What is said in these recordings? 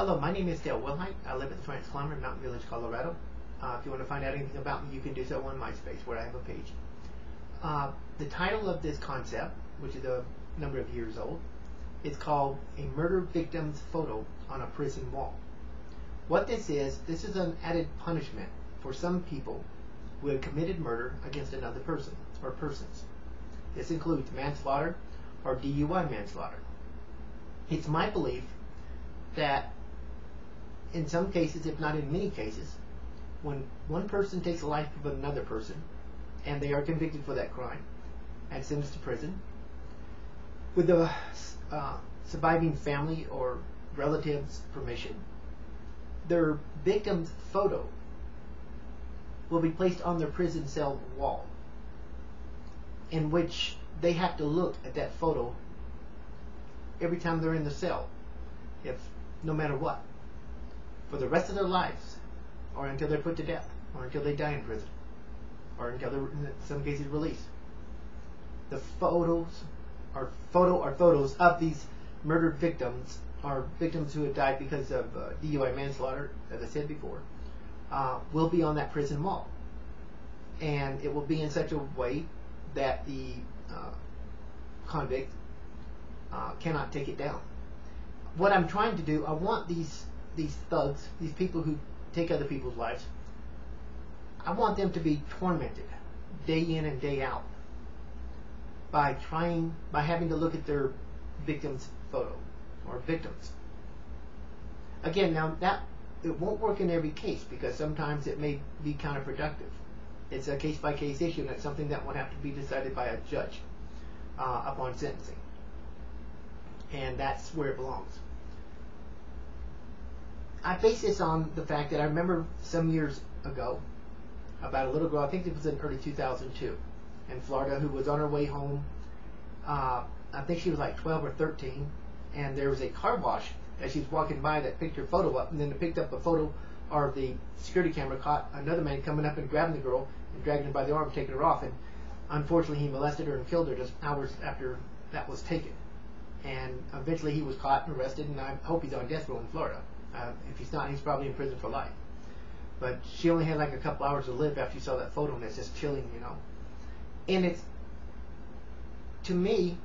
Hello, my name is Dale Wilhite. I live at the Torment in Mountain Village, Colorado. If you want to find out anything about me, you can do so on MySpace, where I have a page. The title of this concept, which is a number of years old, is called A Murder Victim's Photo on a Prison Wall. What this is an added punishment for some people who have committed murder against another person or persons. This includes manslaughter or DUI manslaughter. It's my belief that in some cases, if not in many cases, when one person takes the life of another person and they are convicted for that crime and sentenced to prison, with the surviving family or relatives' permission, their victim's photo will be placed on their prison cell wall, in which they have to look at that photo every time they're in the cell, no matter what, for the rest of their lives, or until they're put to death, or until they die in prison, or until they're, in some cases, released. The photos of these murdered victims, or victims who have died because of DUI manslaughter, as I said before, will be on that prison wall, and it will be in such a way that the convict cannot take it down. What I'm trying to do, I want these thugs, these people who take other people's lives, I want them to be tormented day in and day out by having to look at their victim's photo or victims. Again, now it won't work in every case, because sometimes it may be counterproductive. It's a case-by-case issue, and it's something that would have to be decided by a judge upon sentencing. And that's where it belongs. I base this on the fact that I remember some years ago about a little girl, I think it was in early 2002, in Florida, who was on her way home. I think she was like 12 or 13, and there was a car wash as she was walking by that picked her photo up, and then it picked up a photo, or the security camera caught another man coming up and grabbing the girl and dragging her by the arm, taking her off, and unfortunately he molested her and killed her just hours after that was taken. And eventually he was caught and arrested, and I hope he's on death row in Florida. If he's not, he's probably in prison for life. But she only had like a couple hours to live after she saw that photo, and it's just chilling, you know. And it's, to me,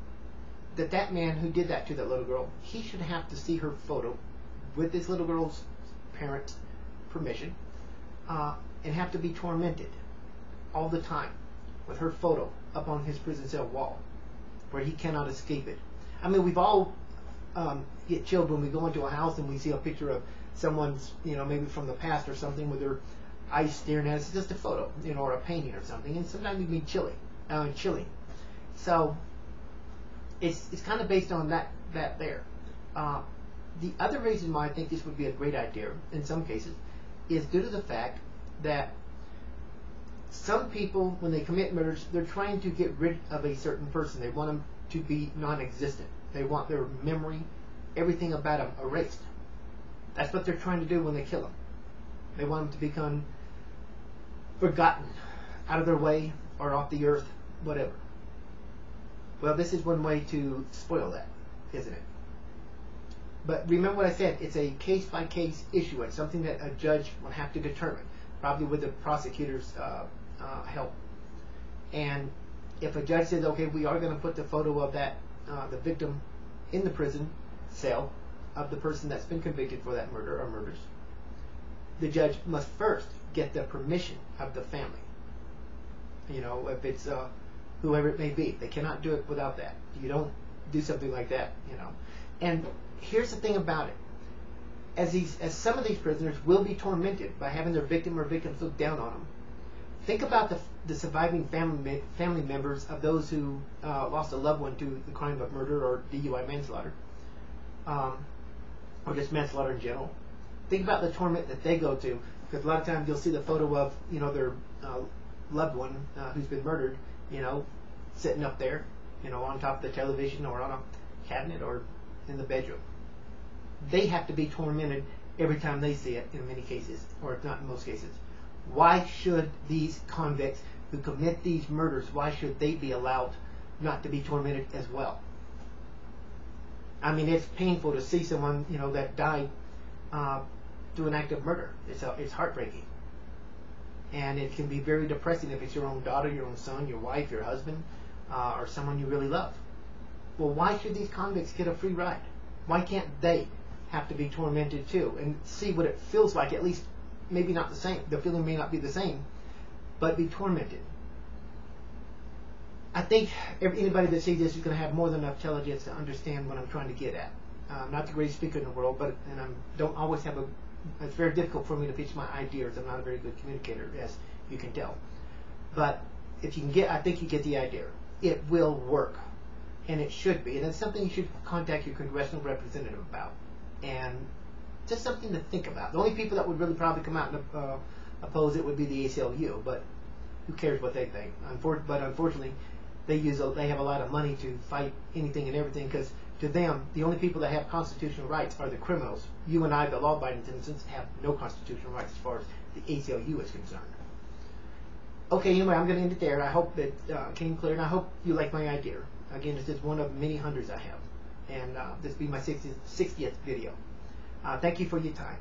that man who did that to that little girl, he should have to see her photo with this little girl's parents' permission, and have to be tormented all the time with her photo up on his prison cell wall, where he cannot escape it. I mean, we've all get chilled when we go into a house and we see a picture of someone's, maybe from the past or something, with their eyes staring at us. It's just a photo, or a painting or something, and sometimes it can be chilling. So it's kind of based on that there. The other reason why I think this would be a great idea in some cases is due to the fact that some people, when they commit murders, they're trying to get rid of a certain person. They want them to be non-existent. They want their memory, everything about them, erased. That's what they're trying to do when they kill them. They want them to become forgotten, out of their way, or off the earth, whatever. Well, this is one way to spoil that, isn't it? But remember what I said, it's a case-by-case issue. It's something that a judge will have to determine, probably with the prosecutor's help. And if a judge says, okay, we are going to put the photo of the victim in the prison cell of the person that's been convicted for that murder or murders, the judge must first get the permission of the family. If it's whoever it may be, they cannot do it without that. You don't do something like that, And here's the thing about it: as some of these prisoners will be tormented by having their victim or victims look down on them, think about the surviving family members of those who lost a loved one to the crime of murder or DUI manslaughter, or just manslaughter in general. Think about the torment that they go to, because a lot of times you'll see the photo of their loved one who's been murdered, sitting up there, on top of the television or on a cabinet or in the bedroom. They have to be tormented every time they see it, in many cases, or if not in most cases. Why should these convicts who commit these murders, why should they be allowed not to be tormented as well? I mean, it's painful to see someone, that died through an act of murder. It's heartbreaking. And it can be very depressing if it's your own daughter, your own son, your wife, your husband, or someone you really love. Well, why should these convicts get a free ride? Why can't they have to be tormented too and see what it feels like? At least, maybe not the same. The feeling may not be the same, but be tormented. I think anybody that sees this is going to have more than enough intelligence to understand what I'm trying to get at. I'm not the greatest speaker in the world, and I don't always have it's very difficult for me to pitch my ideas. I'm not a very good communicator, as you can tell. But if you can I think you get the idea. It will work, and it should be, and it's something you should contact your congressional representative about, and just something to think about. The only people that would really probably come out and oppose it would be the ACLU, but who cares what they think? But unfortunately, they have a lot of money to fight anything and everything, because to them, the only people that have constitutional rights are the criminals. You and I, the law-abiding citizens, have no constitutional rights as far as the ACLU is concerned. Okay, anyway, I'm going to end it there. I hope that came clear, and I hope you like my idea. Again, this is one of many hundreds I have, and this will be my 60th video. Thank you for your time.